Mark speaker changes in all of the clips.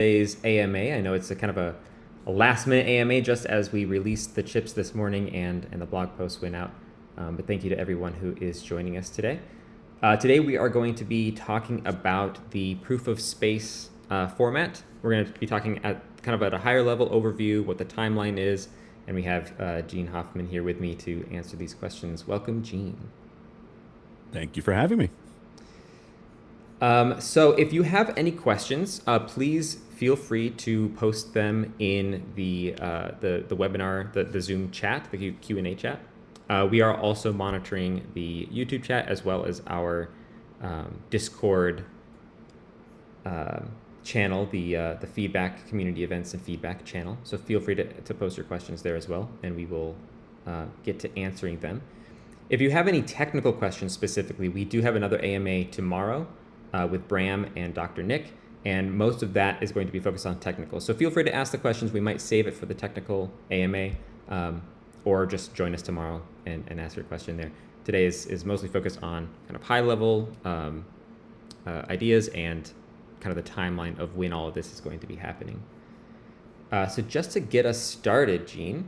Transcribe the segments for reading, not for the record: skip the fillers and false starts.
Speaker 1: Today's AMA. I know it's a kind of a last minute AMA just as we released the chips this morning and the blog post went out. But thank you to everyone who is joining us today. Today we are going to be talking about the proof of space format. We're going to be talking at kind of at a higher level overview, what the timeline is, and we have Gene Hoffman here with me to answer these questions. Welcome, Gene.
Speaker 2: Thank you for having me.
Speaker 1: So if you have any questions, please feel free to post them in the webinar, the Zoom chat, the Q&A chat. We are also monitoring the YouTube chat as well as our Discord channel, the feedback community events and feedback channel. So feel free to post your questions there as well, and we will get to answering them. If you have any technical questions specifically, we do have another AMA tomorrow with Bram and Dr. Nick, and most of that is going to be focused on technical. So feel free to ask the questions. We might save it for the technical AMA, or just join us tomorrow and ask your question there. Today is mostly focused on kind of high level ideas and kind of the timeline of when all of this is going to be happening. So just to get us started, Gene,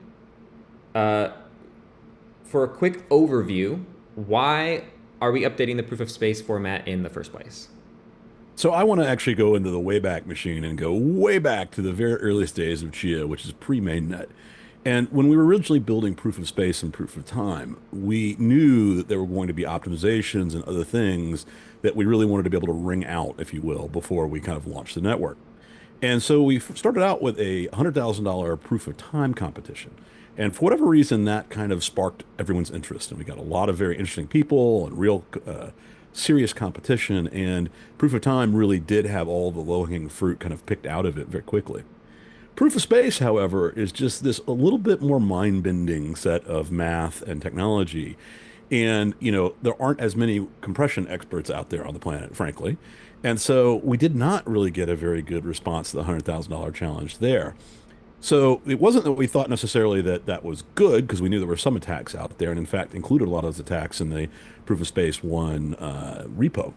Speaker 1: for a quick overview, why are we updating the proof of space format in the first place?
Speaker 2: So I want to actually go into the Wayback Machine and go way back to the very earliest days of Chia, which is pre-mainnet. And when we were originally building proof of space and proof of time, we knew that there were going to be optimizations and other things that we really wanted to be able to wring out, if you will, before we kind of launched the network. And so we started out with a $100,000 proof of time competition. And for whatever reason, that kind of sparked everyone's interest. And we got a lot of very interesting people and real serious competition. And proof of time really did have all the low-hanging fruit kind of picked out of it very quickly. Proof of space, however, is just this a little bit more mind-bending set of math and technology. And, there aren't as many compression experts out there on the planet, frankly. And so we did not really get a very good response to the $100,000 challenge there. So it wasn't that we thought necessarily that that was good, because we knew there were some attacks out there, and in fact included a lot of those attacks in the Proof of Space 1 repo.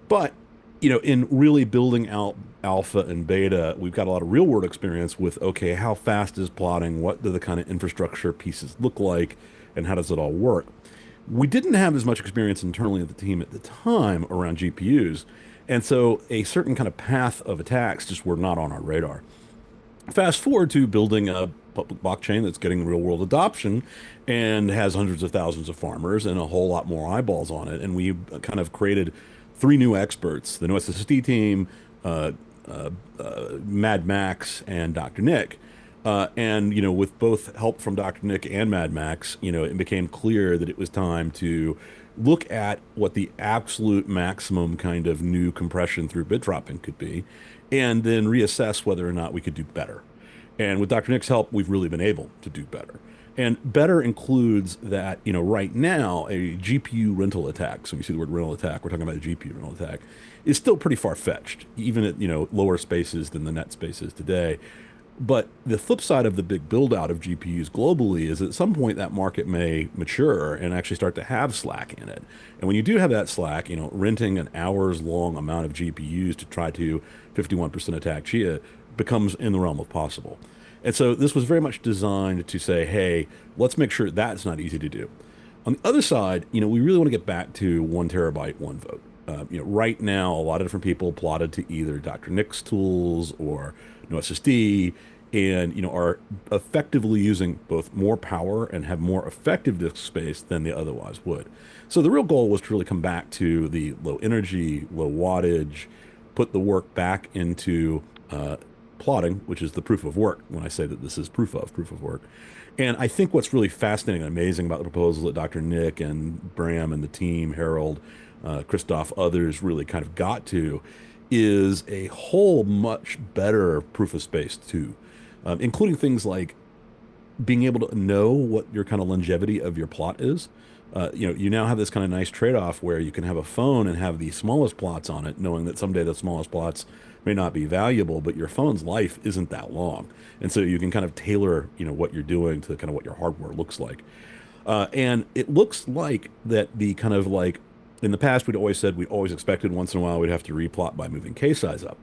Speaker 2: But, in really building out alpha and beta, we've got a lot of real world experience with, okay, how fast is plotting? What do the kind of infrastructure pieces look like? And how does it all work? We didn't have as much experience internally at the team at the time around GPUs. And so a certain kind of path of attacks just were not on our radar. Fast forward to building a public blockchain that's getting real world adoption and has hundreds of thousands of farmers and a whole lot more eyeballs on it. And we kind of created three new experts, the NoSSD team, Mad Max, and Dr. Nick. And with both help from Dr. Nick and Mad Max, it became clear that it was time to look at what the absolute maximum kind of new compression through bit dropping could be, and then reassess whether or not we could do better. And with Dr. Nick's help, we've really been able to do better. And better includes that, right now, a GPU rental attack, so when you see the word rental attack, we're talking about a GPU rental attack, is still pretty far-fetched, even at, lower spaces than the net spaces today. But the flip side of the big build out of GPUs globally is at some point that market may mature and actually start to have slack in it. And when you do have that slack, renting an hours long amount of GPUs to try to 51% attack Chia becomes in the realm of possible. And so this was very much designed to say, hey, let's make sure that's not easy to do. On the other side, we really want to get back to 1 TB, 1 vote. Right now, a lot of different people plotted to either Dr. Nick's tools or NoSSD, and are effectively using both more power and have more effective disk space than they otherwise would. So the real goal was to really come back to the low energy, low wattage, put the work back into plotting, which is the proof of work. When I say that this is proof of work. And I think what's really fascinating and amazing about the proposal that Dr. Nick and Bram and the team, Harold, Christoph, others really kind of got to is a whole much better proof of space too, including things like being able to know what your kind of longevity of your plot is. You now have this kind of nice trade-off where you can have a phone and have the smallest plots on it, knowing that someday the smallest plots may not be valuable, but your phone's life isn't that long. And so you can kind of tailor, what you're doing to kind of what your hardware looks like. And it looks like that the kind of like in the past, we'd always said we always expected once in a while we'd have to replot by moving K size up.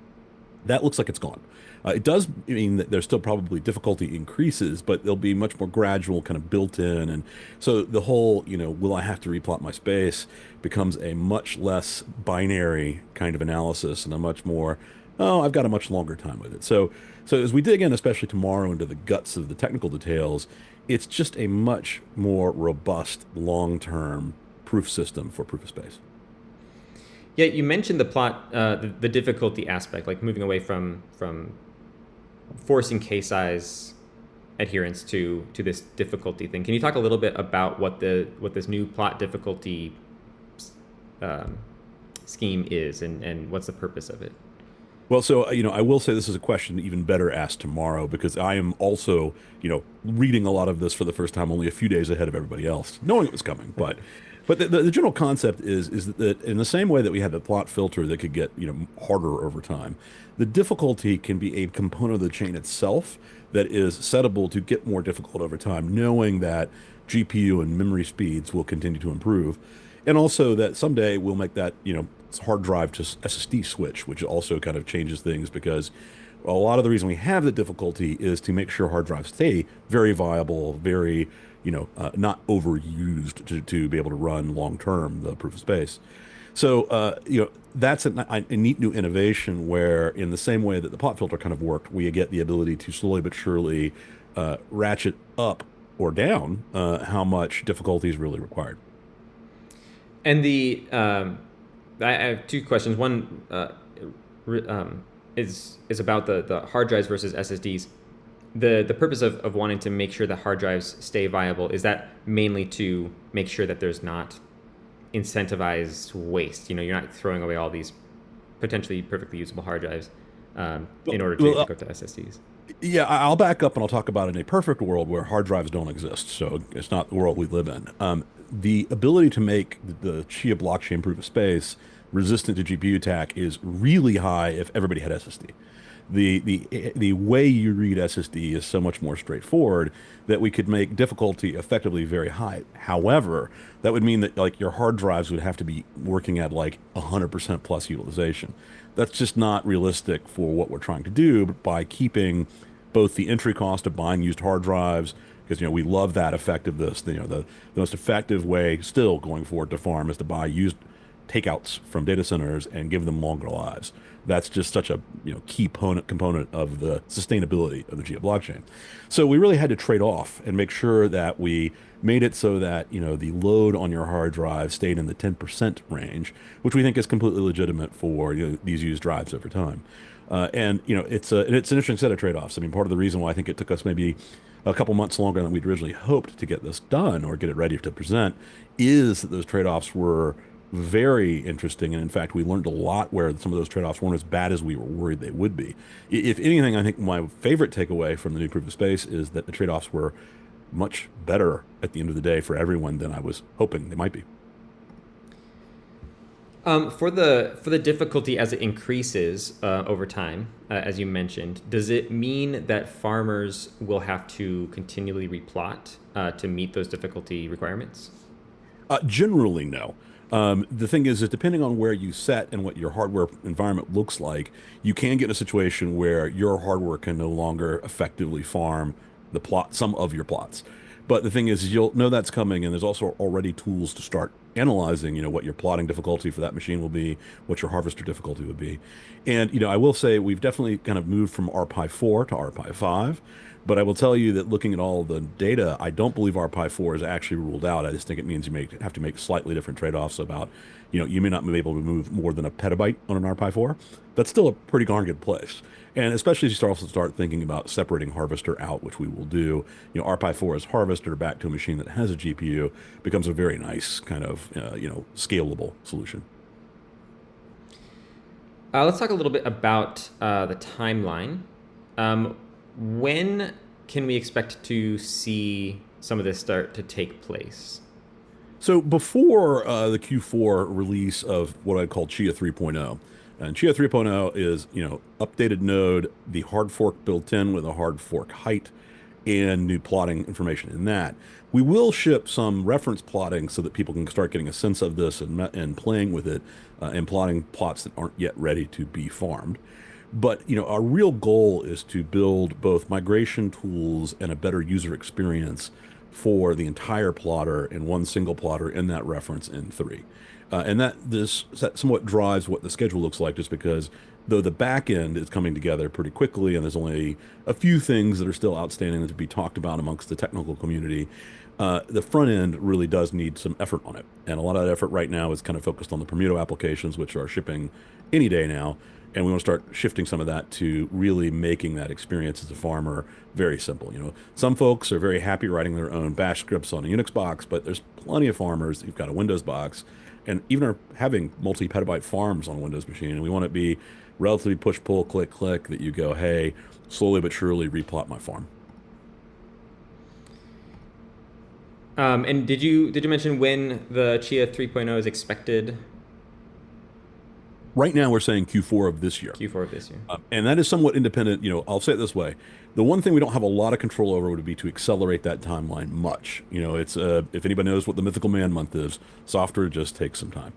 Speaker 2: That looks like it's gone. It does mean that there's still probably difficulty increases, but they'll be much more gradual, kind of built in. And so the whole, will I have to replot my space becomes a much less binary kind of analysis and a much more, oh, I've got a much longer time with it. So as we dig in, especially tomorrow, into the guts of the technical details, it's just a much more robust long-term proof system for proof of space.
Speaker 1: Yeah, you mentioned the plot, the difficulty aspect, like moving away from forcing k-size adherence to this difficulty thing. Can you talk a little bit about what this new plot difficulty um, scheme is, and what's the purpose of it?
Speaker 2: Well, so, I will say this is a question even better asked tomorrow because I am also, reading a lot of this for the first time only a few days ahead of everybody else, knowing it was coming. But the general concept is that in the same way that we had the plot filter that could get, harder over time, the difficulty can be a component of the chain itself that is settable to get more difficult over time, knowing that GPU and memory speeds will continue to improve. And also that someday we'll make that, hard drive to SSD switch, which also kind of changes things because a lot of the reason we have the difficulty is to make sure hard drives stay very viable, very, not overused to be able to run long term the proof of space. So, that's a neat new innovation where, in the same way that the pot filter kind of worked, we get the ability to slowly but surely ratchet up or down how much difficulty is really required.
Speaker 1: And I have two questions. One is about the hard drives versus SSDs. The purpose of wanting to make sure that hard drives stay viable, is that mainly to make sure that there's not incentivized waste. You're not throwing away all these potentially perfectly usable hard drives in order to
Speaker 2: Well,
Speaker 1: go to SSDs.
Speaker 2: yeah, I'll back up and I'll talk about in a perfect world where hard drives don't exist. So it's not the world we live in. The ability to make the Chia blockchain proof of space resistant to GPU attack is really high if everybody had SSD. The way you read SSD is so much more straightforward that we could make difficulty effectively very high. However, that would mean that like your hard drives would have to be working at like 100% plus utilization. That's just not realistic for what we're trying to do by keeping both the entry cost of buying used hard drives, because we love that effectiveness. The most effective way still going forward to farm is to buy used takeouts from data centers and give them longer lives. That's just such a key component of the sustainability of the Geo blockchain. So we really had to trade off and make sure that we made it so that the load on your hard drive stayed in the 10% range, which we think is completely legitimate for these used drives over time. And it's an interesting set of trade-offs. I mean, part of the reason why I think it took us maybe a couple months longer than we'd originally hoped to get this done or get it ready to present is that those trade-offs were very interesting. And in fact, we learned a lot where some of those trade-offs weren't as bad as we were worried they would be. If anything, I think my favorite takeaway from the new proof of space is that the trade-offs were much better at the end of the day for everyone than I was hoping they might be.
Speaker 1: For the difficulty as it increases over time, as you mentioned, does it mean that farmers will have to continually replot to meet those difficulty requirements?
Speaker 2: Generally, no. The thing is depending on where you set and what your hardware environment looks like, you can get in a situation where your hardware can no longer effectively farm some of your plots. But the thing is, you'll know that's coming, and there's also already tools to start analyzing, what your plotting difficulty for that machine will be, what your harvester difficulty would be. And, I will say we've definitely kind of moved from RPi 4 to RPi 5. But I will tell you that looking at all the data, I don't believe RPi 4 is actually ruled out. I just think it means you may have to make slightly different trade-offs about, you may not be able to move more than a petabyte on an RPi 4. That's still a pretty darn good place. And especially as you also start thinking about separating harvester out, which we will do, RPi 4 as harvester back to a machine that has a GPU becomes a very nice kind of, scalable solution.
Speaker 1: Let's talk a little bit about the timeline. When can we expect to see some of this start to take place?
Speaker 2: So before the Q4 release of what I call Chia 3.0, and Chia 3.0 is, updated node, the hard fork built in with a hard fork height and new plotting information in that. We will ship some reference plotting so that people can start getting a sense of this and playing with it and plotting plots that aren't yet ready to be farmed. But our real goal is to build both migration tools and a better user experience for the entire plotter in one single plotter in that reference in 3. And that somewhat drives what the schedule looks like, just because though the back end is coming together pretty quickly and there's only a few things that are still outstanding to be talked about amongst the technical community, the front end really does need some effort on it. And a lot of that effort right now is kind of focused on the Permuto applications, which are shipping any day now. And we want to start shifting some of that to really making that experience as a farmer very simple. Some folks are very happy writing their own bash scripts on a Unix box, but there's plenty of farmers who've got a Windows box and even are having multi-petabyte farms on a Windows machine. And we want it to be relatively push, pull, click, click, that you go, hey, slowly but surely replot my farm.
Speaker 1: And did you mention when the Chia 3.0 is expected?
Speaker 2: Right now, we're saying Q4 of this year.
Speaker 1: Q4 of this year.
Speaker 2: And that is somewhat independent. I'll say it this way. The one thing we don't have a lot of control over would be to accelerate that timeline much. It's if anybody knows what the mythical man month is, software just takes some time.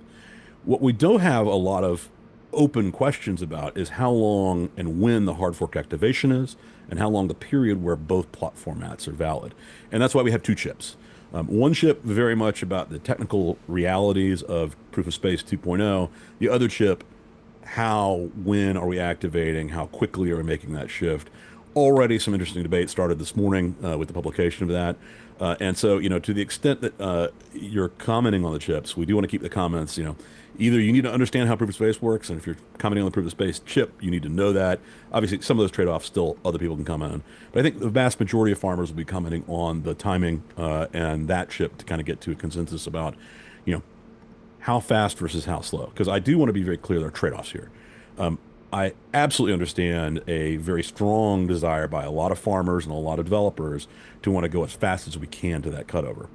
Speaker 2: What we don't have a lot of open questions about is how long and when the hard fork activation is, and how long the period where both plot formats are valid. And that's why we have 2 chips. One chip very much about the technical realities of proof of space 2.0. The other chip, how, when are we activating? How quickly are we making that shift? Already some interesting debate started this morning with the publication of that. And so, to the extent that you're commenting on the chips, we do want to keep the comments, either you need to understand how proof of space works, and if you're commenting on the proof of space chip, you need to know that. Obviously, some of those trade-offs still other people can comment on. But I think the vast majority of farmers will be commenting on the timing and that chip to kind of get to a consensus about, how fast versus how slow. Because I do want to be very clear there are trade-offs here. I absolutely understand a very strong desire by a lot of farmers and a lot of developers to want to go as fast as we can to that cutover.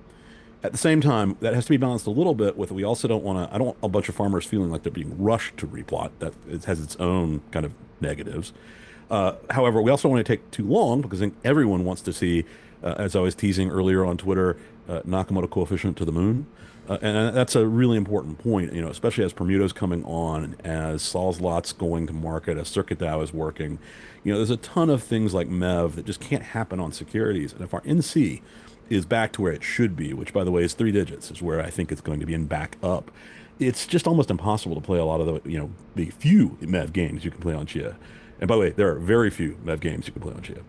Speaker 2: At the same time, that has to be balanced a little bit with, we also don't want to, I don't want a bunch of farmers feeling like they're being rushed to replot. That it has its own kind of negatives. However, we also don't want to take too long, because I think everyone wants to see, as I was teasing earlier on Twitter, Nakamoto coefficient to the moon. And that's a really important point, especially as Permuto's coming on, as Sol's Lot's going to market, as Circuit DAO is working. There's a ton of things like MEV that just can't happen on securities. And if our NC is back to where it should be, which, by the way, is 3 digits, is where I think it's going to be, and back up, it's just almost impossible to play a lot of the few MEV games you can play on Chia. And by the way, there are very few MEV games you can play on Chia.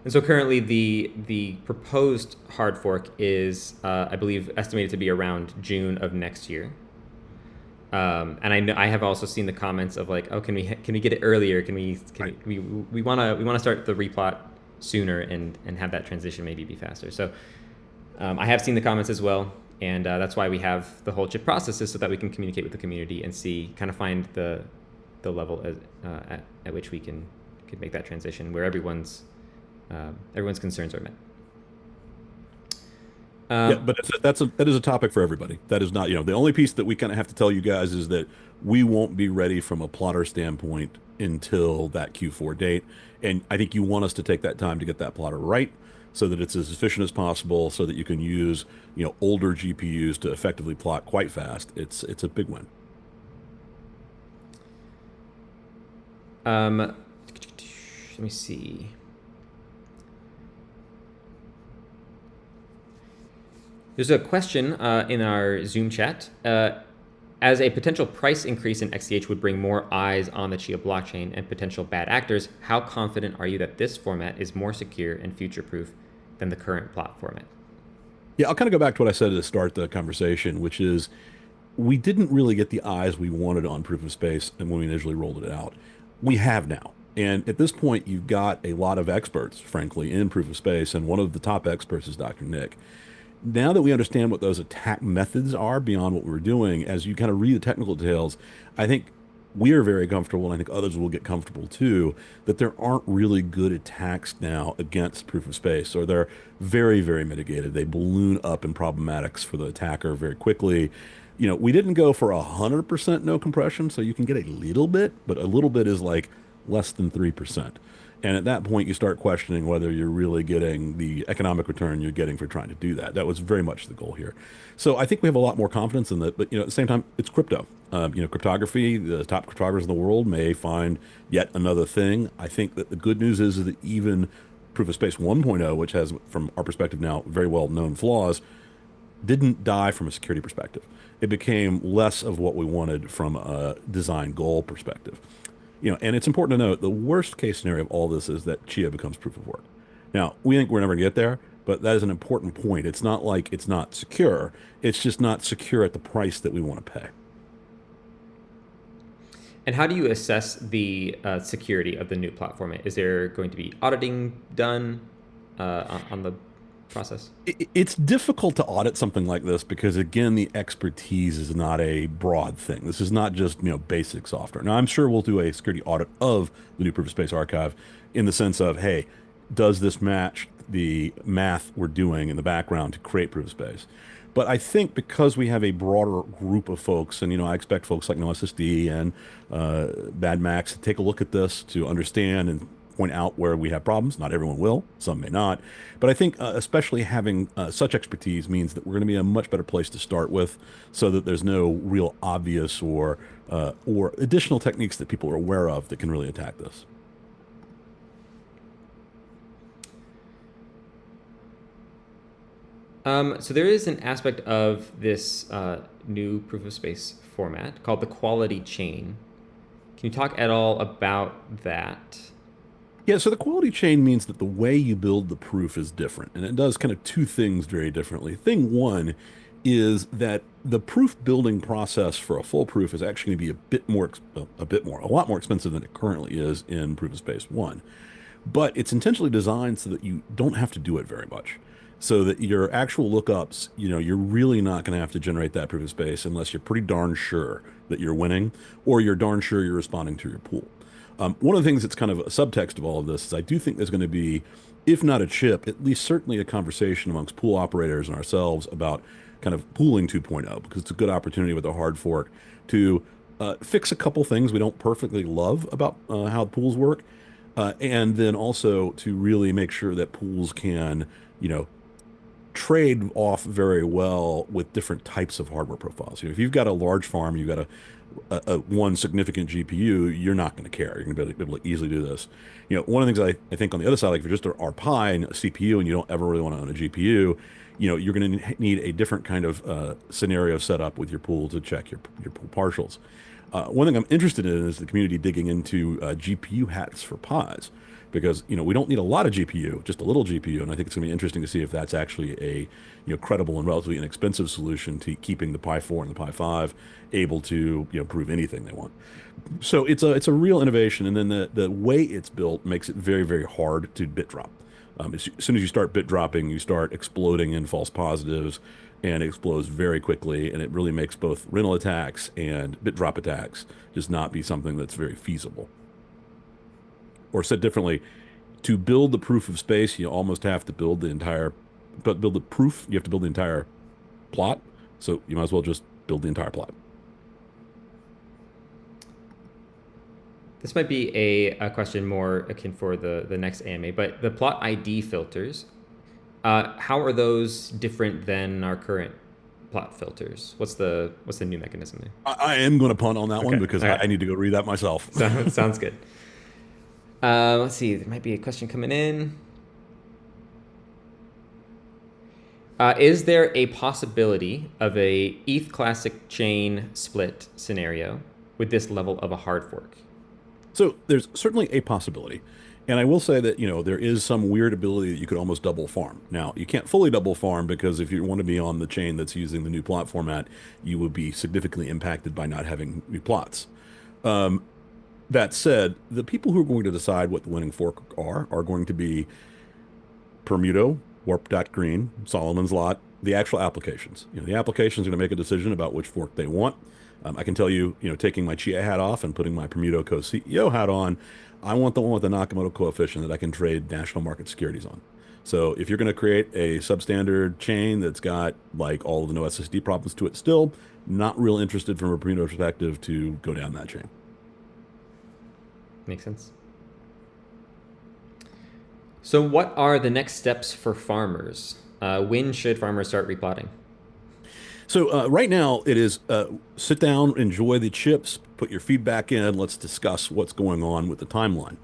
Speaker 1: And so currently the proposed hard fork is, I believe, estimated to be around June of next year. And I know I have also seen the comments of like, oh, can we get it earlier? We want to start the replot sooner and have that transition maybe be faster. So I have seen the comments as well, and that's why we have the whole chip processes, so that we can communicate with the community and kind of find the level at which we can make that transition where everyone's concerns are met.
Speaker 2: Yeah, but that is a topic for everybody. That is not, the only piece that we kind of have to tell you guys is that we won't be ready from a plotter standpoint until that Q4 date. And I think you want us to take that time to get that plotter right, so that it's as efficient as possible, so that you can use, older GPUs to effectively plot quite fast. It's a big win.
Speaker 1: Let me see. There's a question in our Zoom chat. As a potential price increase in XCH would bring more eyes on the Chia blockchain and potential bad actors, how confident are you that this format is more secure and future-proof than the current plot format?
Speaker 2: Yeah, I'll kind of go back to what I said to start the conversation, which is we didn't really get the eyes we wanted on proof of space and when we initially rolled it out. We have now. And at this point, you've got a lot of experts, frankly, in proof of space, and one of the top experts is Dr. Nick. Now that we understand what those attack methods are beyond what we were doing, as you kind of read the technical details, I think we are very comfortable, and I think others will get comfortable too, that there aren't really good attacks now against proof of space, or they're very, very mitigated. They balloon up in problematics for the attacker very quickly. We didn't go for 100% no compression, so you can get a little bit, but a little bit is like less than 3%. And at that point, you start questioning whether you're really getting the economic return you're getting for trying to do that. That was very much the goal here. So I think we have a lot more confidence in that. But at the same time, it's crypto. Cryptography. The top cryptographers in the world may find yet another thing. I think that the good news is that even proof of space 1.0, which has, from our perspective now, very well known flaws, didn't die from a security perspective. It became less of what we wanted from a design goal perspective. And it's important to note the worst case scenario of all this is that Chia becomes proof of work. Now, we think we're never going to get there, but that is an important point. It's not like it's not secure. It's just not secure at the price that we want to pay.
Speaker 1: And how do you assess the security of the new platform? Is there going to be auditing done on the process?
Speaker 2: It's difficult to audit something like this because, again, the expertise is not a broad thing. This is not just basic software. Now, I'm sure we'll do a security audit of the new proof of space archive in the sense of, hey, does this match the math we're doing in the background to create proof of space? But I think because we have a broader group of folks, and I expect folks like NoSSD and Mad Max to take a look at this to understand and point out where we have problems. Not everyone will, some may not. But I think especially having such expertise means that we're going to be in a much better place to start with so that there's no real obvious or additional techniques that people are aware of that can really attack this.
Speaker 1: So there is an aspect of this new proof of space format called the quality chain. Can you talk at all about that?
Speaker 2: Yeah, so the quality chain means that the way you build the proof is different, and it does kind of two things very differently. Thing one is that the proof building process for a full proof is actually going to be a lot more expensive than it currently is in proof of space 1. But it's intentionally designed so that you don't have to do it very much. So that your actual lookups, you're really not going to have to generate that proof of space unless you're pretty darn sure that you're winning or you're darn sure you're responding to your pool. One of the things that's kind of a subtext of all of this is I do think there's going to be, if not a chip, at least certainly a conversation amongst pool operators and ourselves about kind of pooling 2.0, because it's a good opportunity with a hard fork to fix a couple things we don't perfectly love about how pools work, and then also to really make sure that pools can, trade off very well with different types of hardware profiles. If you've got a large farm, you've got a one significant GPU, you're not going to care. You're going to be able to easily do this. One of the things I think on the other side, like if you're just a Pi and a CPU and you don't ever really want to own a GPU, you're going to need a different kind of scenario set up with your pool to check your pool partials. One thing I'm interested in is the community digging into GPU hats for Pis, because we don't need a lot of GPU, just a little GPU, and I think it's going to be interesting to see if that's actually a credible and relatively inexpensive solution to keeping the Pi 4 and the Pi 5 able to prove anything they want. So it's a real innovation, and then the way it's built makes it very, very hard to bit drop. As soon as you start bit dropping, you start exploding in false positives, and it explodes very quickly, and it really makes both rental attacks and bit drop attacks just not be something that's very feasible. Or said differently, to build the proof of space, you almost have to build the proof, you have to build the entire plot. So you might as well just build the entire plot.
Speaker 1: This might be a question more akin for the next AMA, but the plot ID filters, how are those different than our current plot filters? What's the new mechanism there?
Speaker 2: I am going to punt on that one because
Speaker 1: right.
Speaker 2: I need to go read that myself.
Speaker 1: Sounds good. Let's see, there might be a question coming in. Is there a possibility of a ETH classic chain split scenario with this level of a hard fork?
Speaker 2: So there's certainly a possibility. And I will say that, there is some weird ability that you could almost double farm. Now, you can't fully double farm because if you want to be on the chain that's using the new plot format, you would be significantly impacted by not having new plots. That said, the people who are going to decide what the winning fork are going to be Permuto, Warp.Green, Solomon's Lot, the actual applications. The applications are going to make a decision about which fork they want. I can tell you, taking my Chia hat off and putting my Permuto co-CEO hat on, I want the one with the Nakamoto coefficient that I can trade national market securities on. So if you're going to create a substandard chain that's got like all of the no SSD problems to it still, not real interested from a Permuto perspective to go down that chain.
Speaker 1: Makes sense. So, what are the next steps for farmers? When should farmers start replotting?
Speaker 2: So right now it is sit down, enjoy the chips, put your feedback in. Let's discuss what's going on with the timeline.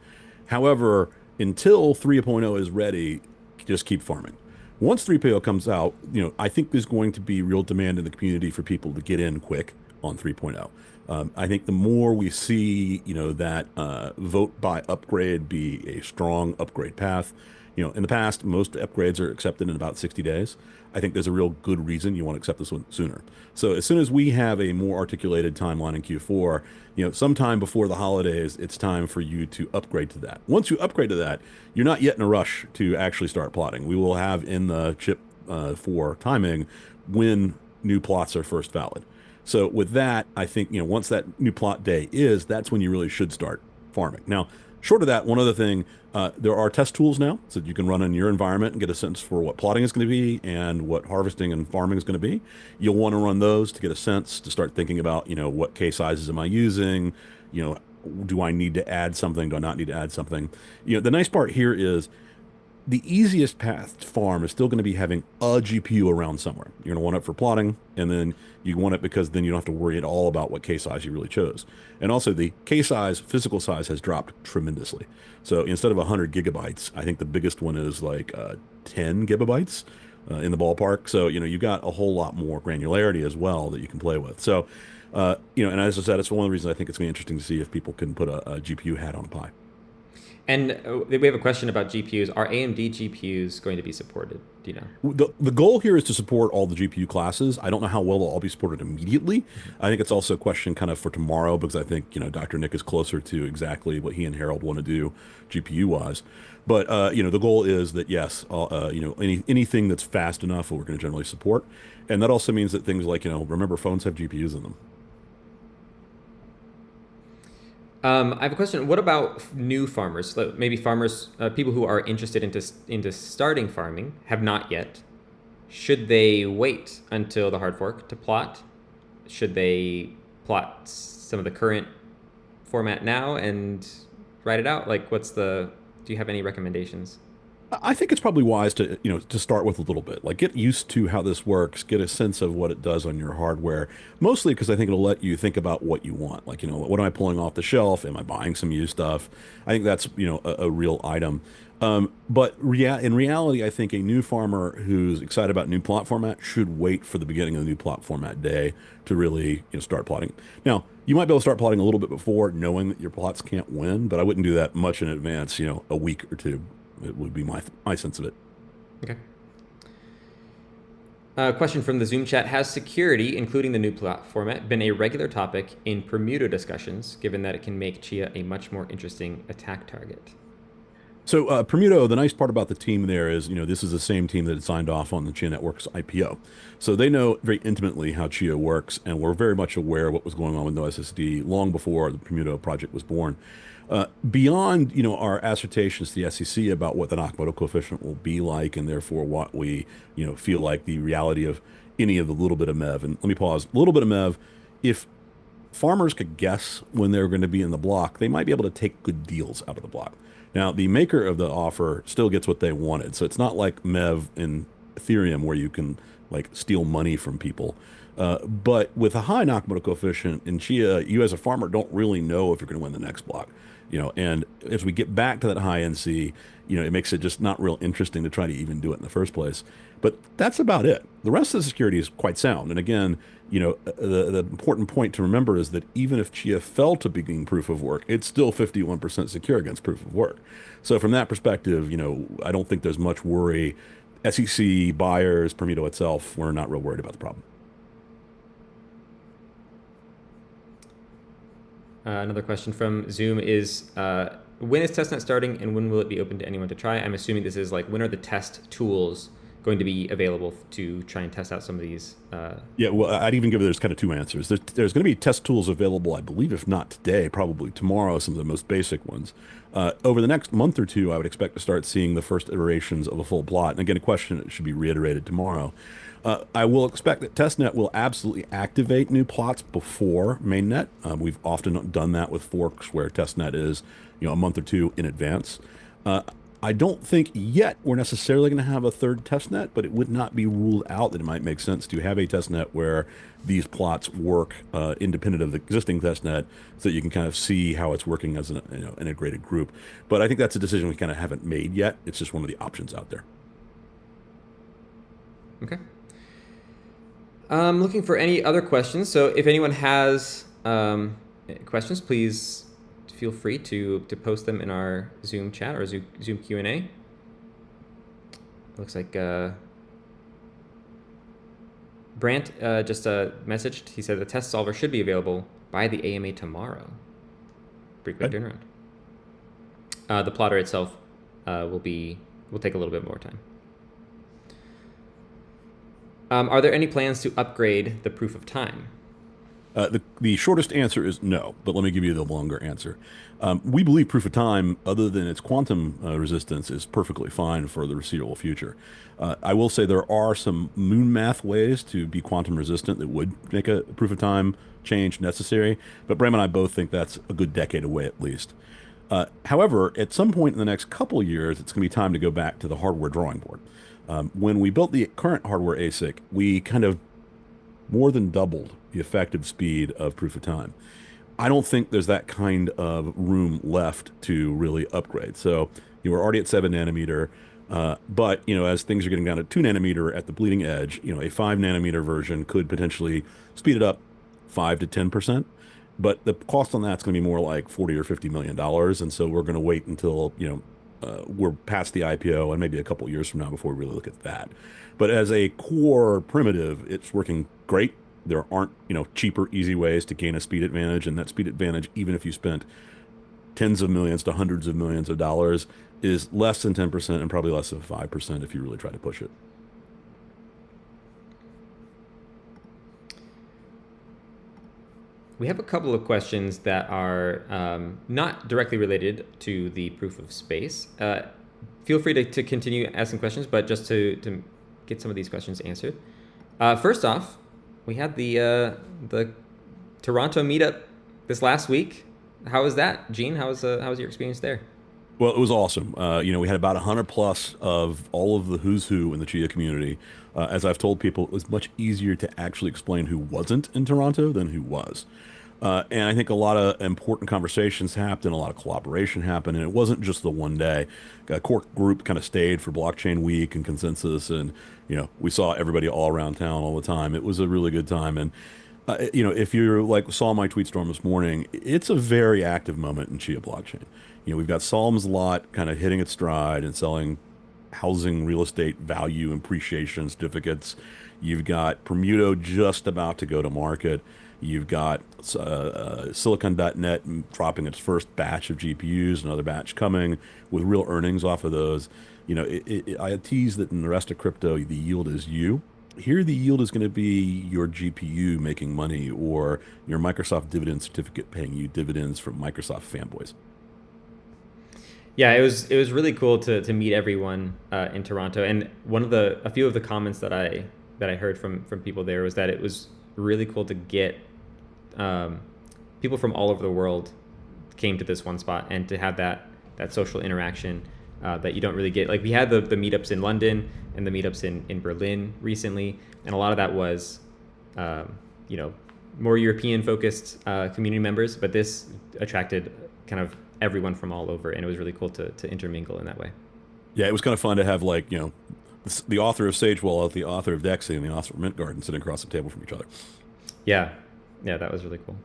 Speaker 2: However, until 3.0 is ready, just keep farming. Once 3.0 comes out, I think there's going to be real demand in the community for people to get in quick on 3.0. I think the more we see, that vote by upgrade be a strong upgrade path. In the past, most upgrades are accepted in about 60 days. I think there's a real good reason you want to accept this one sooner. So as soon as we have a more articulated timeline in Q4, sometime before the holidays, it's time for you to upgrade to that. Once you upgrade to that, you're not yet in a rush to actually start plotting. We will have in the chip for timing when new plots are first valid. So with that, I think, once that new plot day is, that's when you really should start farming. Now, short of that, one other thing, there are test tools now so that you can run in your environment and get a sense for what plotting is going to be and what harvesting and farming is going to be. You'll want to run those to get a sense, to start thinking about, what case sizes am I using? Do I need to add something? Do I not need to add something? The nice part here is the easiest path to farm is still going to be having a GPU around somewhere. You're going to want it for plotting, and then you want it because then you don't have to worry at all about what case size you really chose. And also, the case size, physical size, has dropped tremendously. So instead of 100 gigabytes, I think the biggest one is like 10 gigabytes in the ballpark. So, you've got a whole lot more granularity as well that you can play with. So, and as I said, it's one of the reasons I think it's going to be interesting to see if people can put a GPU hat on a pie.
Speaker 1: And we have a question about GPUs. Are AMD GPUs going to be supported? Do you know?
Speaker 2: The goal here is to support all the GPU classes. I don't know how well they'll all be supported immediately. I think it's also a question kind of for tomorrow because I think, Dr. Nick is closer to exactly what he and Harold want to do GPU wise. But, the goal is that, yes, anything that's fast enough, we're going to generally support. And that also means that things like, remember, phones have GPUs in them.
Speaker 1: I have a question. What about new farmers? Maybe farmers, people who are interested into starting farming, have not yet. Should they wait until the hard fork to plot? Should they plot some of the current format now and write it out? Do you have any recommendations?
Speaker 2: I think it's probably wise to start with a little bit, like get used to how this works, get a sense of what it does on your hardware, mostly because I think it'll let you think about what you want. Like, what am I pulling off the shelf? Am I buying some used stuff? I think that's, a real item. But in reality, I think a new farmer who's excited about new plot format should wait for the beginning of the new plot format day to really, start plotting. Now, you might be able to start plotting a little bit before, knowing that your plots can't win, but I wouldn't do that much in advance, a week or two. It would be my sense of it.
Speaker 1: Okay. Question from the Zoom chat. Has security, including the new plot format, been a regular topic in Bermuda discussions, given that it can make Chia a much more interesting attack target?
Speaker 2: So Permuto, the nice part about the team there is, this is the same team that had signed off on the Chia Network's IPO. So they know very intimately how Chia works, and we're very much aware of what was going on with NoSSD long before the Permuto project was born. Beyond, our assertions to the SEC about what the Nakamoto coefficient will be like, and therefore what we, feel like the reality of any of the little bit of MEV. And let me pause. A little bit of MEV, if farmers could guess when they're going to be in the block, they might be able to take good deals out of the block. Now, the maker of the offer still gets what they wanted. So it's not like MEV in Ethereum where you can like steal money from people. But with a high Nakamoto coefficient in Chia, you as a farmer don't really know if you're going to win the next block. And as we get back to that high NC, it makes it just not real interesting to try to even do it in the first place. But that's about it. The rest of the security is quite sound. And again, the important point to remember is that even if Chia fell to being proof of work, it's still 51% secure against proof of work. So from that perspective, I don't think there's much worry. SEC, buyers, Permuto itself, we're not real worried about the problem.
Speaker 1: Another question from Zoom is, when is testnet starting and when will it be open to anyone to try? I'm assuming this is like, when are the test tools going to be available to try and test out some of these?
Speaker 2: Yeah, well, I'd even give there's kind of two answers. There's going to be test tools available, I believe, if not today, probably tomorrow, some of the most basic ones. Over the next month or two, I would expect to start seeing the first iterations of a full plot. And again, a question that should be reiterated tomorrow. I will expect that testnet will absolutely activate new plots before mainnet. We've often done that with forks where testnet is, a month or two in advance. I don't think yet we're necessarily going to have a third test net, but it would not be ruled out that it might make sense to have a test net where these plots work independent of the existing test net, so that you can kind of see how it's working as an integrated group. But I think that's a decision we kind of haven't made yet. It's just one of the options out there.
Speaker 1: Okay. I'm looking for any other questions. So if anyone has questions, please feel free to post them in our Zoom chat or Zoom Q&A. Looks like Brant just messaged. He said the test solver should be available by the AMA tomorrow. Pretty quick turnaround. The plotter itself will take a little bit more time. Are there any plans to upgrade the proof of time?
Speaker 2: The shortest answer is no, but let me give you the longer answer. We believe proof of time, other than its quantum resistance, is perfectly fine for the foreseeable future. I will say there are some moon math ways to be quantum resistant that would make a proof of time change necessary, but Bram and I both think that's a good decade away at least. However, at some point in the next couple of years, it's going to be time to go back to the hardware drawing board. When we built the current hardware ASIC, we kind of more than doubled the effective speed of proof of time. I don't think there's that kind of room left to really upgrade. So you were already at 7 nanometer, but as things are getting down to 2 nanometer at the bleeding edge, a 5 nanometer version could potentially speed it up 5 to 10%. But the cost on that's going to be more like 40 or $50 million, and so we're going to wait until we're past the IPO and maybe a couple years from now before we really look at that. But as a core primitive, it's working great. There aren't, cheaper, easy ways to gain a speed advantage, and that speed advantage, even if you spent tens of millions to hundreds of millions of dollars, is less than 10% and probably less than 5% if you really try to push it.
Speaker 1: We have a couple of questions that are not directly related to the proof of space. Feel free to continue asking questions, but just to get some of these questions answered. First off, we had the Toronto meetup this last week. How was that, Gene? How was your experience there?
Speaker 2: Well, it was awesome. We had about 100 plus of all of the who's who in the Chia community. As I've told people, it was much easier to actually explain who wasn't in Toronto than who was. And I think a lot of important conversations happened, a lot of collaboration happened, and it wasn't just the one day. A core group kind of stayed for Blockchain Week and Consensus, and we saw everybody all around town all the time. It was a really good time, and if you're saw my tweet storm this morning, it's a very active moment in Chia blockchain. We've got Solom's lot kind of hitting its stride and selling housing real estate value appreciation certificates. You've got Permuto just about to go to market. You've got Silicon.net dropping its first batch of GPUs, another batch coming with real earnings off of those. I tease that in the rest of crypto, the yield is you. Here, the yield is going to be your GPU making money, or your Microsoft dividend certificate paying you dividends from Microsoft fanboys.
Speaker 1: Yeah, it was really cool to meet everyone in Toronto, and a few of the comments that I heard from people there was that it was really cool to get people from all over the world came to this one spot, and to have that social interaction that you don't really get. Like, we had the meetups in London and the meetups in Berlin recently, and a lot of that was more European focused community members, but this attracted kind of everyone from all over, and it was really cool to intermingle in that way.
Speaker 2: Yeah, it was kind of fun to have the author of Sage Wallet, the author of Dexy, and the author of Mint Garden sitting across the table from each other. Yeah,
Speaker 1: that was really cool.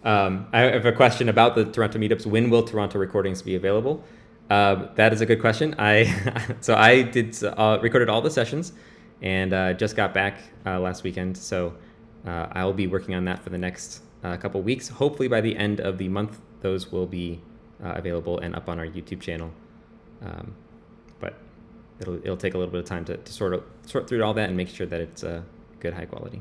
Speaker 1: I have a question about the Toronto meetups. When will Toronto recordings be available? That is a good question. I recorded all the sessions, and just got back last weekend. So I'll be working on that for the next couple weeks. Hopefully by the end of the month, those will be available and up on our YouTube channel. But it'll take a little bit of time to sort through all that and make sure that it's good, high quality.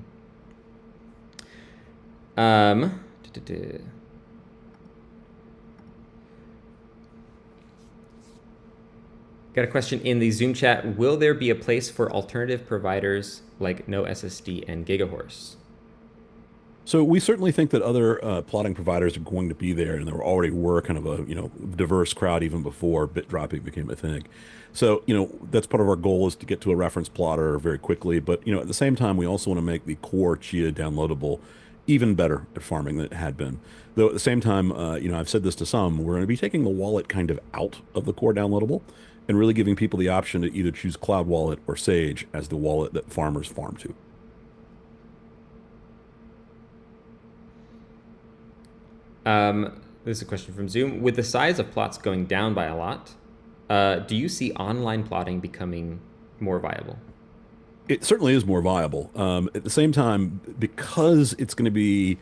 Speaker 1: Got a question in the Zoom chat. Will there be a place for alternative providers like No SSD and GigaHorse?
Speaker 2: So we certainly think that other plotting providers are going to be there, and there already were kind of a diverse crowd even before bit dropping became a thing. So that's part of our goal is to get to a reference plotter very quickly. But at the same time, we also want to make the core Chia downloadable even better at farming than it had been. Though at the same time, I've said this to some, we're going to be taking the wallet kind of out of the core downloadable and really giving people the option to either choose Cloud Wallet or Sage as the wallet that farmers farm to.
Speaker 1: This is a question from Zoom. With the size of plots going down by a lot, do you see online plotting becoming more viable?
Speaker 2: It certainly is more viable. At the same time, because it's going to be,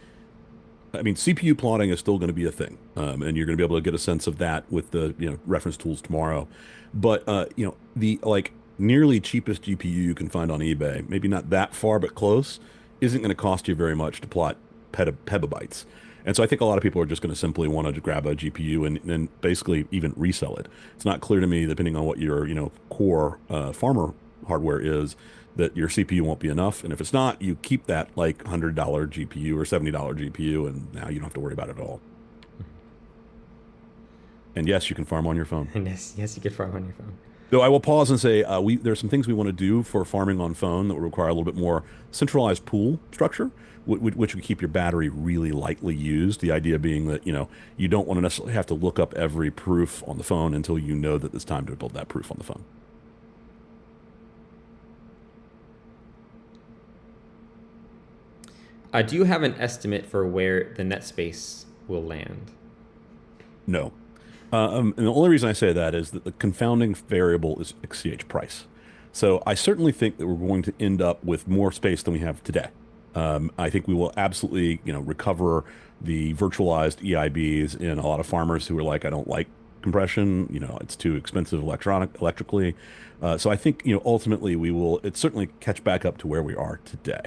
Speaker 2: I mean, CPU plotting is still going to be a thing, and you're going to be able to get a sense of that with the reference tools tomorrow. But the like nearly cheapest GPU you can find on eBay, maybe not that far but close, isn't going to cost you very much to plot petabytes. And so I think a lot of people are just going to simply want to grab a GPU and basically even resell it. It's not clear to me, depending on what your core farmer hardware is, that your CPU won't be enough. And if it's not, you keep that like $100 GPU or $70 GPU, and now you don't have to worry about it at all. And yes, you can farm on your phone.
Speaker 1: And yes, you can farm on your phone.
Speaker 2: Though I will pause and say there's some things we want to do for farming on phone that will require a little bit more centralized pool structure, which would keep your battery really lightly used. The idea being that you don't want to necessarily have to look up every proof on the phone until you know that it's time to build that proof on the phone.
Speaker 1: Do you have an estimate for where the net space will land?
Speaker 2: No. And the only reason I say that is that the confounding variable is XCH price. So I certainly think that we're going to end up with more space than we have today. I think we will absolutely, recover the virtualized EIBs in a lot of farmers who are like, I don't like compression, it's too expensive electrically. So I think, ultimately it certainly catch back up to where we are today.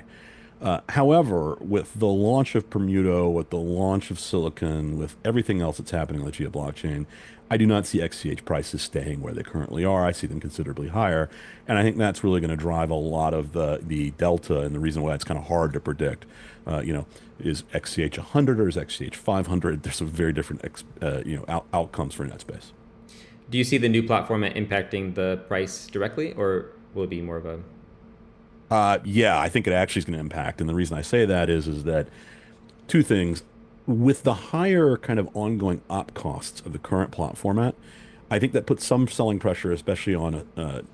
Speaker 2: However, with the launch of Permuto, with the launch of Silicon, with everything else that's happening on the Chia blockchain, I do not see XCH prices staying where they currently are. I see them considerably higher. And I think that's really going to drive a lot of the delta, and the reason why it's kind of hard to predict. Is XCH 100 or is XCH 500? There's some very different outcomes for NetSpace.
Speaker 1: Do you see the new platform impacting the price directly, or will it be more of a...
Speaker 2: Yeah, I think it actually is going to impact. And the reason I say that is that two things. With the higher kind of ongoing op costs of the current plot format, I think that puts some selling pressure, especially on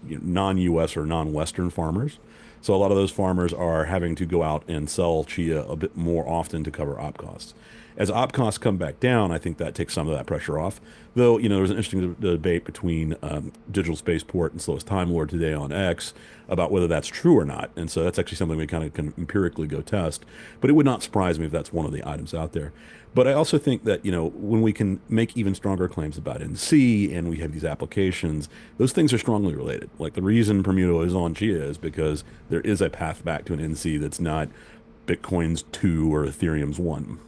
Speaker 2: non-US or non-Western farmers. So a lot of those farmers are having to go out and sell Chia a bit more often to cover op costs. As op costs come back down, I think that takes some of that pressure off. Though, there's an interesting debate between Digital Spaceport and Slowest Time Lord today on X about whether that's true or not. And so that's actually something we kind of can empirically go test. But it would not surprise me if that's one of the items out there. But I also think that, when we can make even stronger claims about NC and we have these applications, those things are strongly related. Like the reason Permuto is on Chia is because there is a path back to an NC that's not Bitcoin's 2 or Ethereum's 1.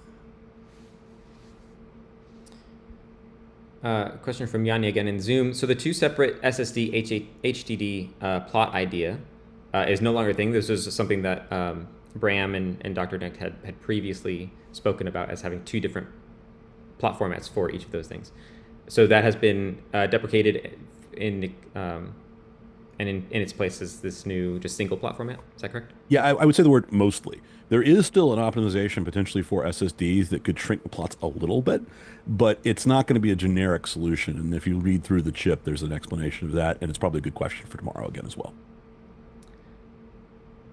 Speaker 1: Question from Yanni again in Zoom. So the two separate SSD HDD plot idea is no longer a thing. This is something that Bram and Dr. Nick had previously spoken about as having two different plot formats for each of those things. So that has been deprecated and in its place is this new just single plot format. Is that correct?
Speaker 2: Yeah, I would say the word mostly. There is still an optimization potentially for SSDs that could shrink the plots a little bit, but it's not going to be a generic solution. And if you read through the chip, there's an explanation of that, and it's probably a good question for tomorrow again as well.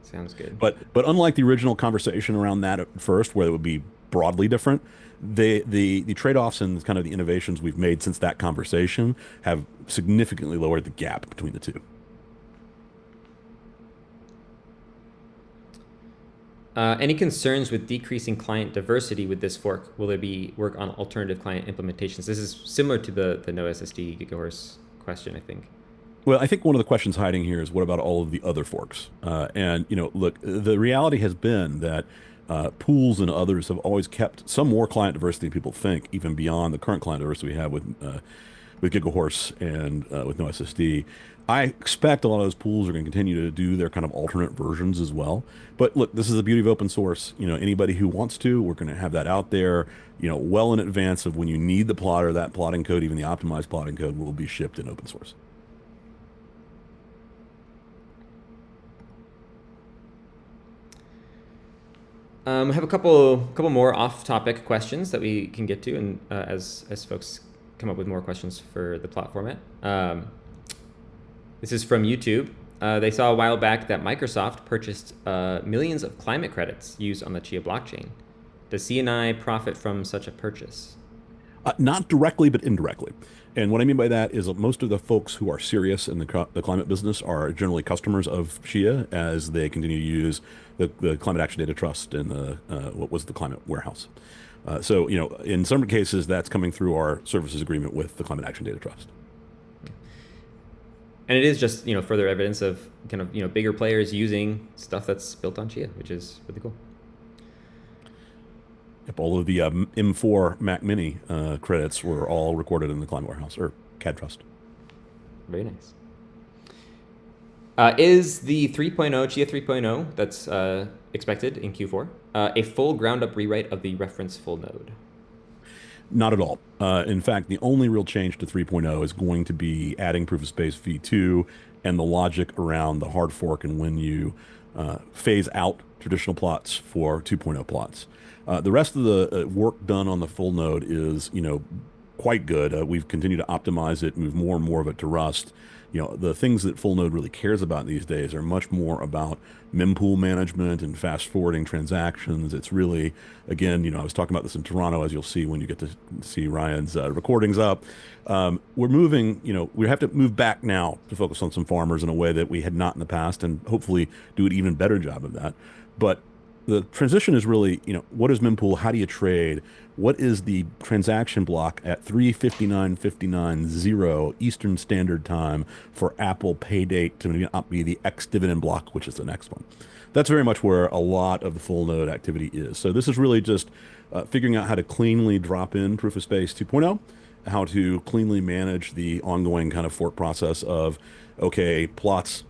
Speaker 1: Sounds good.
Speaker 2: But unlike the original conversation around that at first, where it would be broadly different, the trade-offs and kind of the innovations we've made since that conversation have significantly lowered the gap between the two.
Speaker 1: Any concerns with decreasing client diversity with this fork? Will there be work on alternative client implementations? This is similar to the no SSD GigaHorse question, I think.
Speaker 2: Well, I think one of the questions hiding here is what about all of the other forks? And look, the reality has been that pools and others have always kept some more client diversity than people think, even beyond the current client diversity we have with with Gigahorse and with no SSD. I expect a lot of those pools are going to continue to do their kind of alternate versions as well. But look, this is the beauty of open source. Anybody who wants to, we're going to have that out there, well in advance of when you need the plotter. That plotting code, even the optimized plotting code, will be shipped in open source.
Speaker 1: We have a couple more off-topic questions that we can get to, and as folks come up with more questions for the plot format. This is from YouTube. They saw a while back that Microsoft purchased millions of climate credits used on the Chia blockchain. Does CNI profit from such a purchase?
Speaker 2: Not directly, but indirectly. And what I mean by that is that most of the folks who are serious in the climate business are generally customers of Chia as they continue to use the Climate Action Data Trust and what was the Climate Warehouse. So, in some cases, that's coming through our services agreement with the Climate Action Data Trust.
Speaker 1: And it is just, further evidence of kind of, bigger players using stuff that's built on Chia, which is really cool.
Speaker 2: Yep, all of the M4 Mac Mini credits were all recorded in the Climate Warehouse or CAD Trust.
Speaker 1: Very nice. Is the 3.0, Chia 3.0, that's expected in Q4, a full ground-up rewrite of the reference full node?
Speaker 2: Not at all. In fact, the only real change to 3.0 is going to be adding proof of space v2 and the logic around the hard fork and when you phase out traditional plots for 2.0 plots. The rest of the work done on the full node is, quite good. We've continued to optimize it, move more and more of it to Rust. The things that full node really cares about these days are much more about mempool management and fast forwarding transactions. It's really, again, I was talking about this in Toronto, as you'll see when you get to see Ryan's recordings up. We're moving, we have to move back now to focus on some farmers in a way that we had not in the past, and hopefully do an even better job of that. But the transition is really, what is mempool? How do you trade? What is the transaction block at 3:59:59:0 Eastern Standard Time for Apple pay date to not be the X dividend block, which is the next one? That's very much where a lot of the full node activity is. So this is really just figuring out how to cleanly drop in proof of space 2.0, how to cleanly manage the ongoing kind of fork process of, okay, plots,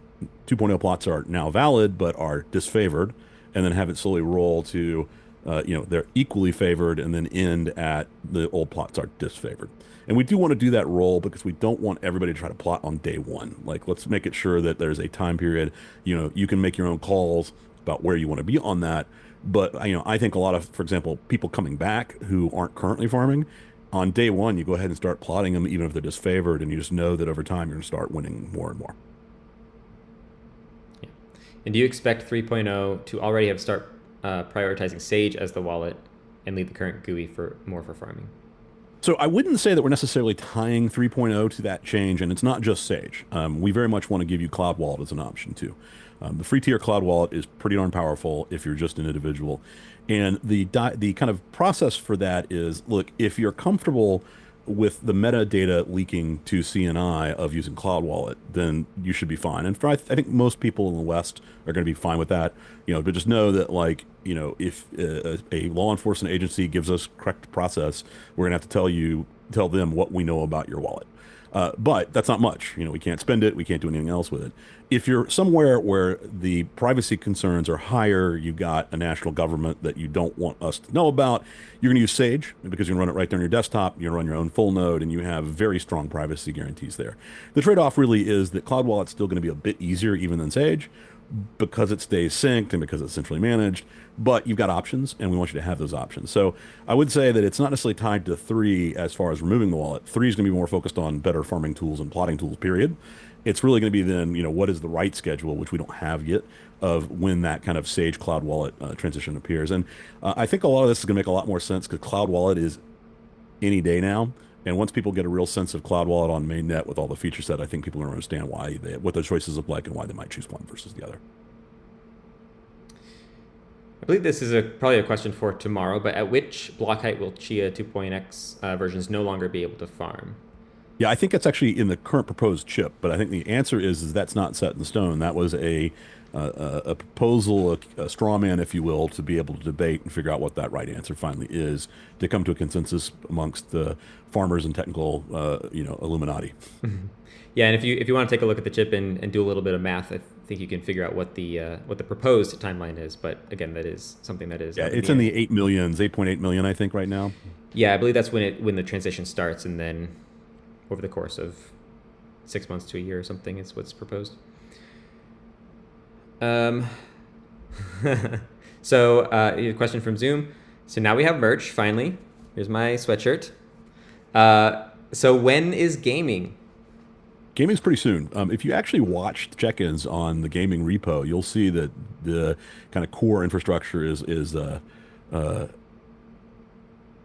Speaker 2: 2.0 plots are now valid, but are disfavored, and then have it slowly roll to, they're equally favored and then end at the old plots are disfavored. And we do want to do that roll because we don't want everybody to try to plot on day one. Like, let's make it sure that there's a time period, you can make your own calls about where you want to be on that. But, I think a lot of, for example, people coming back who aren't currently farming, on day one, you go ahead and start plotting them even if they're disfavored, and you just know that over time you're going to start winning more and more.
Speaker 1: Yeah. And do you expect 3.0 to already have start prioritizing Sage as the wallet and leave the current GUI for farming?
Speaker 2: So I wouldn't say that we're necessarily tying 3.0 to that change, and it's not just Sage. We very much want to give you Cloud Wallet as an option too. The free tier Cloud Wallet is pretty darn powerful if you're just an individual. And the kind of process for that is, look, if you're comfortable with the metadata leaking to CNI of using Cloud Wallet, then you should be fine. And I think most people in the West are going to be fine with that. But just know that, like, if a law enforcement agency gives us correct process, we're going to have to tell them what we know about your wallet. But that's not much. We can't spend it. We can't do anything else with it. If you're somewhere where the privacy concerns are higher, you've got a national government that you don't want us to know about, you're going to use Sage because you can run it right there on your desktop. You can run your own full node, and you have very strong privacy guarantees there. The trade-off really is that Cloud Wallet's still going to be a bit easier even than Sage because it stays synced and because it's centrally managed, but you've got options, and we want you to have those options. So I would say that it's not necessarily tied to 3 as far as removing the wallet. 3 is going to be more focused on better farming tools and plotting tools, period. It's really going to be then, what is the right schedule, which we don't have yet, of when that kind of Sage Cloud Wallet transition appears. And I think a lot of this is going to make a lot more sense because Cloud Wallet is any day now. And once people get a real sense of Cloud Wallet on mainnet with all the feature set, I think people are going to understand what their choices look like and why they might choose one versus the other.
Speaker 1: I believe this is probably a question for tomorrow, but at which block height will Chia 2.x versions no longer be able to farm?
Speaker 2: Yeah, I think it's actually in the current proposed chip, but I think the answer is that's not set in stone. That was a a proposal, a straw man, if you will, to be able to debate and figure out what that right answer finally is, to come to a consensus amongst the farmers and technical, Illuminati.
Speaker 1: Yeah, and if you want to take a look at the chip and do a little bit of math, I think you can figure out what the proposed timeline is. But again, that is something that is
Speaker 2: Yeah,
Speaker 1: up in
Speaker 2: it's
Speaker 1: the
Speaker 2: in
Speaker 1: air.
Speaker 2: the 8 millions, 8.8 million, I think, right now.
Speaker 1: Yeah, I believe that's when the transition starts, and then over the course of 6 months to a year or something is what's proposed. Um, so a question from Zoom. So now we have merch finally. Here's my sweatshirt. So when is gaming?
Speaker 2: Gaming's pretty soon. If you actually watch the check-ins on the gaming repo, you'll see that the kind of core infrastructure is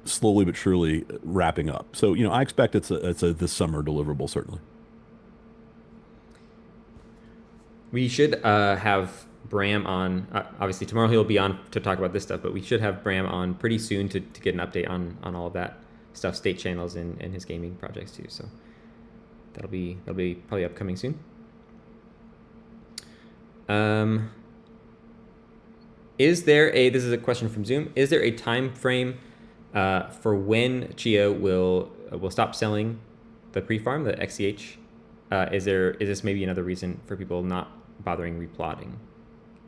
Speaker 2: slowly but surely wrapping up. So, I expect it's a this summer deliverable, certainly.
Speaker 1: We should have Bram on. Obviously, tomorrow he'll be on to talk about this stuff, but we should have Bram on pretty soon to get an update on all of that stuff, state channels, and his gaming projects too. So that'll be probably upcoming soon. This is a question from Zoom. Is there a time frame for when Chia will stop selling the pre-farm, the XCH? Is this maybe another reason for people not bothering replotting?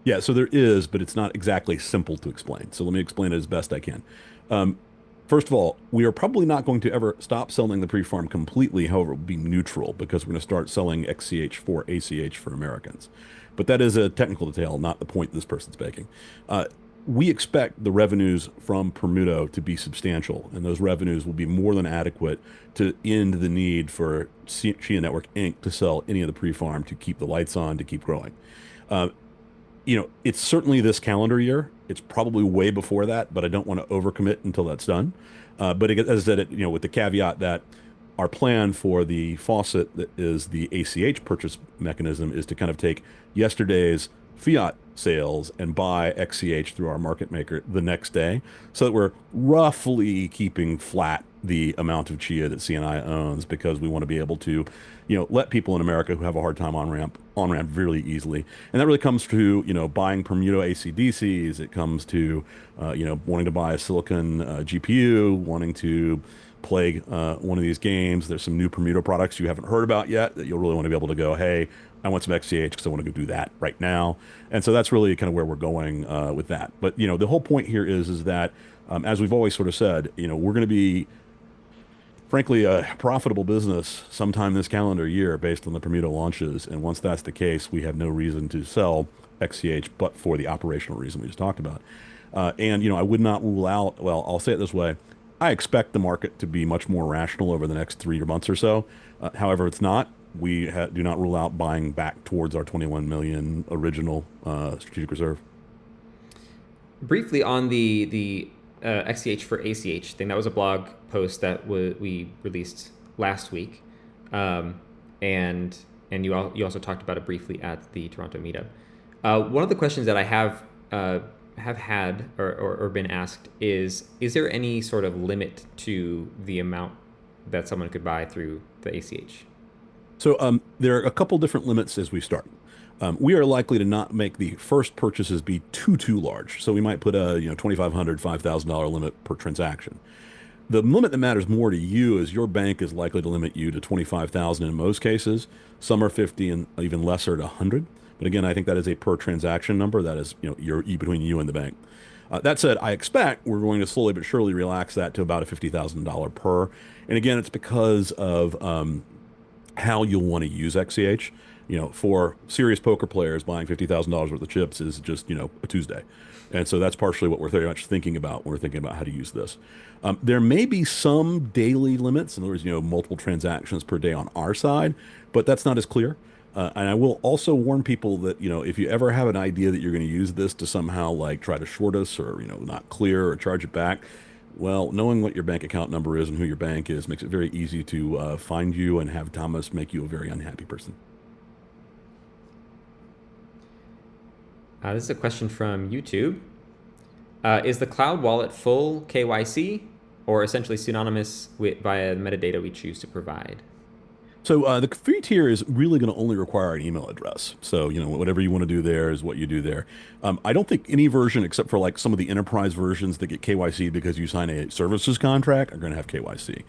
Speaker 2: Yeah, so there is, but it's not exactly simple to explain. So let me explain it as best I can. Um, First of all, we are probably not going to ever stop selling the pre-farm completely. However, it will be neutral because we're going to start selling XCH for ACH for Americans. But that is a technical detail, not the point this person's making. We expect the revenues from Permuto to be substantial, and those revenues will be more than adequate to end the need for Chia Network Inc. to sell any of the pre-farm to keep the lights on, to keep growing. Uh, it's certainly this calendar year. It's probably way before that, but I don't want to overcommit until that's done. But as I said, with the caveat that our plan for the faucet that is the ACH purchase mechanism is to kind of take yesterday's fiat sales and buy XCH through our market maker the next day, so that we're roughly keeping flat the amount of Chia that CNI owns, because we want to be able to, let people in America who have a hard time on ramp really easily. And that really comes to, buying Permuto ACDCs. It comes to, wanting to buy a silicon GPU, wanting to play one of these games. There's some new Permuto products you haven't heard about yet that you'll really want to be able to go, hey, I want some XCH because I want to go do that right now. And so that's really kind of where we're going with that. But, the whole point here is that, as we've always sort of said, we're going to be, frankly, a profitable business sometime this calendar year based on the Permuto launches. And once that's the case, we have no reason to sell XCH but for the operational reason we just talked about. I would not rule out, well, I'll say it this way. I expect the market to be much more rational over the next 3 months or so. However, it's not. We do not rule out buying back towards our 21 million original strategic reserve.
Speaker 1: Briefly on the XCH for ACH thing, that was a blog post that we released last week, and you also talked about it briefly at the Toronto meetup. One of the questions that I have had or been asked is there any sort of limit to the amount that someone could buy through the ACH?
Speaker 2: So there are a couple different limits as we start. We are likely to not make the first purchases be too large. So we might put a $2,500, $5,000 limit per transaction. The limit that matters more to you is your bank is likely to limit you to 25,000 in most cases. Some are 50 and even lesser at 100. But again, I think that is a per transaction number. That is between you and the bank. That said, I expect we're going to slowly but surely relax that to about a $50,000 per. And again, it's because of how you'll want to use XCH. For serious poker players, buying $50,000 worth of chips is just, a Tuesday. And so that's partially what we're very much thinking about when we're thinking about how to use this. There may be some daily limits, in other words, multiple transactions per day on our side, but that's not as clear. And I will also warn people that, if you ever have an idea that you're going to use this to somehow like try to short us or, not clear or charge it back, well, knowing what your bank account number is and who your bank is makes it very easy to find you and have Thomas make you a very unhappy person.
Speaker 1: This is a question from YouTube. Is the cloud wallet full KYC or essentially synonymous via the metadata we choose to provide?
Speaker 2: So the free tier is really going to only require an email address. So whatever you want to do there is what you do there. I don't think any version, except for like some of the enterprise versions that get KYC because you sign a services contract, are going to have KYC.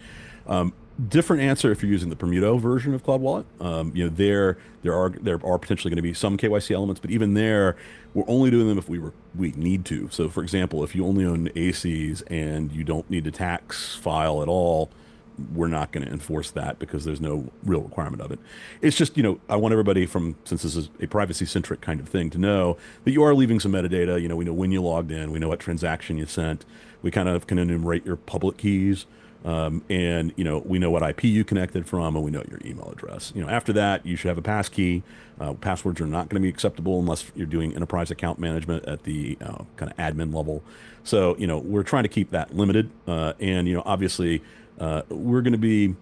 Speaker 2: Different answer if you're using the Permuto version of Cloud Wallet. There are potentially going to be some KYC elements, but even there, we're only doing them if we need to. So, for example, if you only own ACs and you don't need a tax file at all, we're not going to enforce that because there's no real requirement of it. It's just, I want everybody since this is a privacy centric kind of thing, to know that you are leaving some metadata. We know when you logged in, we know what transaction you sent. We kind of can enumerate your public keys. And we know what IP you connected from, and we know your email address. After that, you should have a pass key. Passwords are not going to be acceptable unless you're doing enterprise account management at the kind of admin level. So we're trying to keep that limited, and obviously we're going to be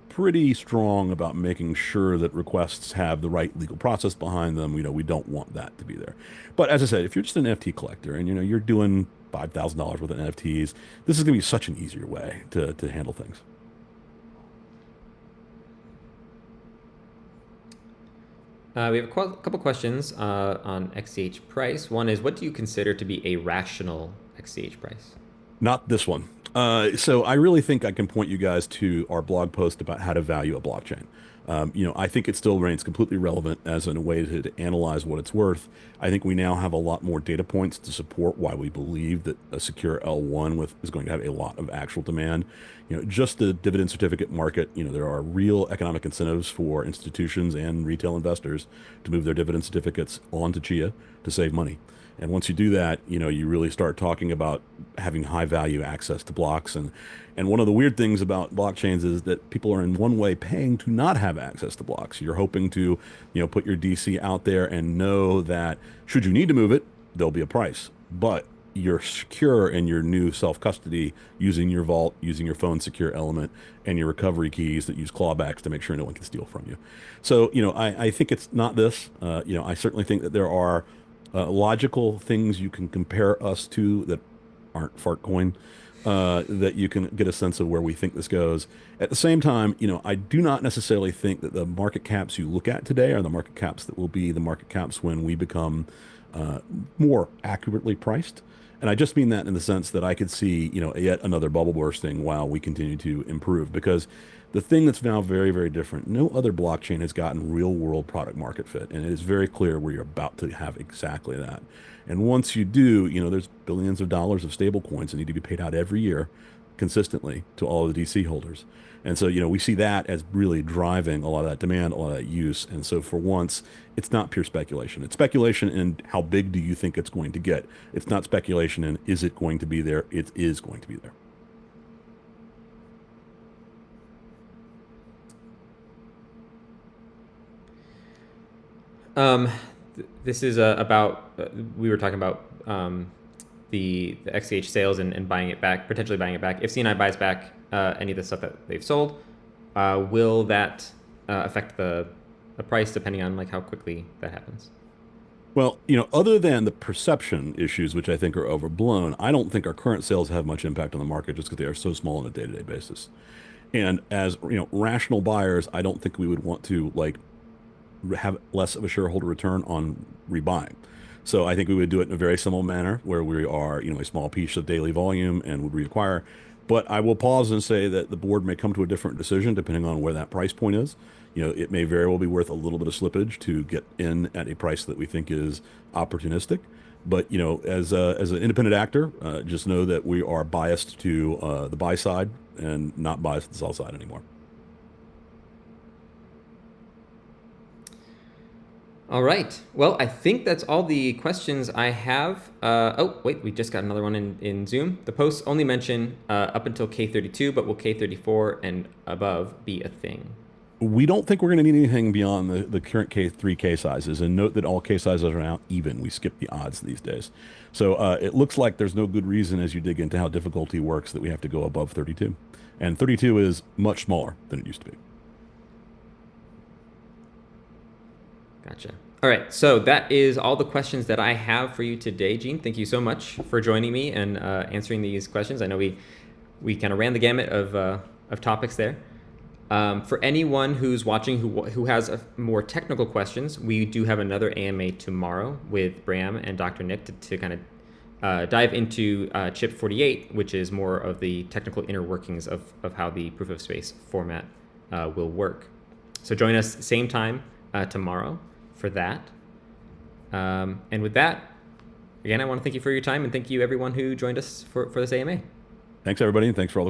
Speaker 2: pretty strong about making sure that requests have the right legal process behind them. We don't want that to be there. But as I said, if you're just an NFT collector and you're doing $5,000 worth of NFTs, this is going to be such an easier way to handle things.
Speaker 1: We have a couple questions on XCH price. One is, what do you consider to be a rational XCH price?
Speaker 2: Not this one. So I really think I can point you guys to our blog post about how to value a blockchain. I think it still remains completely relevant as a way to analyze what it's worth. I think we now have a lot more data points to support why we believe that a secure L1 is going to have a lot of actual demand. Just the dividend certificate market, there are real economic incentives for institutions and retail investors to move their dividend certificates onto Chia to save money. And once you do that, you really start talking about having high value access to blocks. And one of the weird things about blockchains is that people are in one way paying to not have access to blocks. You're hoping to, put your DC out there and know that should you need to move it, there'll be a price. But you're secure in your new self-custody using your vault, using your phone secure element, and your recovery keys that use clawbacks to make sure no one can steal from you. So, I think it's not this. I certainly think that there are logical things you can compare us to that aren't Fartcoin, that you can get a sense of where we think this goes. At the same time, I do not necessarily think that the market caps you look at today are the market caps that will be the market caps when we become more accurately priced. And I just mean that in the sense that I could see, yet another bubble bursting while we continue to improve. Because the thing that's now very, very different, no other blockchain has gotten real world product market fit. And it is very clear where you're about to have exactly that. And once you do, there's billions of dollars of stable coins that need to be paid out every year consistently to all of the DC holders. And so, we see that as really driving a lot of that demand, a lot of that use. And so for once, it's not pure speculation. It's speculation in how big do you think it's going to get. It's not speculation in is it going to be there? It is going to be there.
Speaker 1: This is about, we were talking about the XCH sales and buying it back, potentially buying it back. If CNI buys back any of the stuff that they've sold, will that affect the price depending on like how quickly that happens?
Speaker 2: Well, other than the perception issues, which I think are overblown, I don't think our current sales have much impact on the market just because they are so small on a day-to-day basis. And as rational buyers, I don't think we would want to have less of a shareholder return on rebuying. So I think we would do it in a very similar manner where we are, a small piece of daily volume and would reacquire. But I will pause and say that the board may come to a different decision depending on where that price point is. It may very well be worth a little bit of slippage to get in at a price that we think is opportunistic. But as an independent actor, just know that we are biased to the buy side and not biased to the sell side anymore.
Speaker 1: All right. Well, I think that's all the questions I have. Oh, wait, we just got another one in Zoom. The posts only mention up until K32, but will K34 and above be a thing?
Speaker 2: We don't think we're going to need anything beyond the current K3 K sizes. And note that all K sizes are now even. We skip the odds these days. So it looks like there's no good reason as you dig into how difficulty works that we have to go above 32. And 32 is much smaller than it used to be.
Speaker 1: Gotcha. All right, so that is all the questions that I have for you today, Gene. Thank you so much for joining me and answering these questions. I know we kind of ran the gamut of topics there. For anyone who's watching who has more technical questions, we do have another AMA tomorrow with Bram and Dr. Nick to kind of dive into chip 48, which is more of the technical inner workings of how the proof of space format will work. So join us same time tomorrow for that. And with that, again, I want to thank you for your time, and thank you everyone who joined us for this AMA.
Speaker 2: Thanks, everybody, and thanks for all the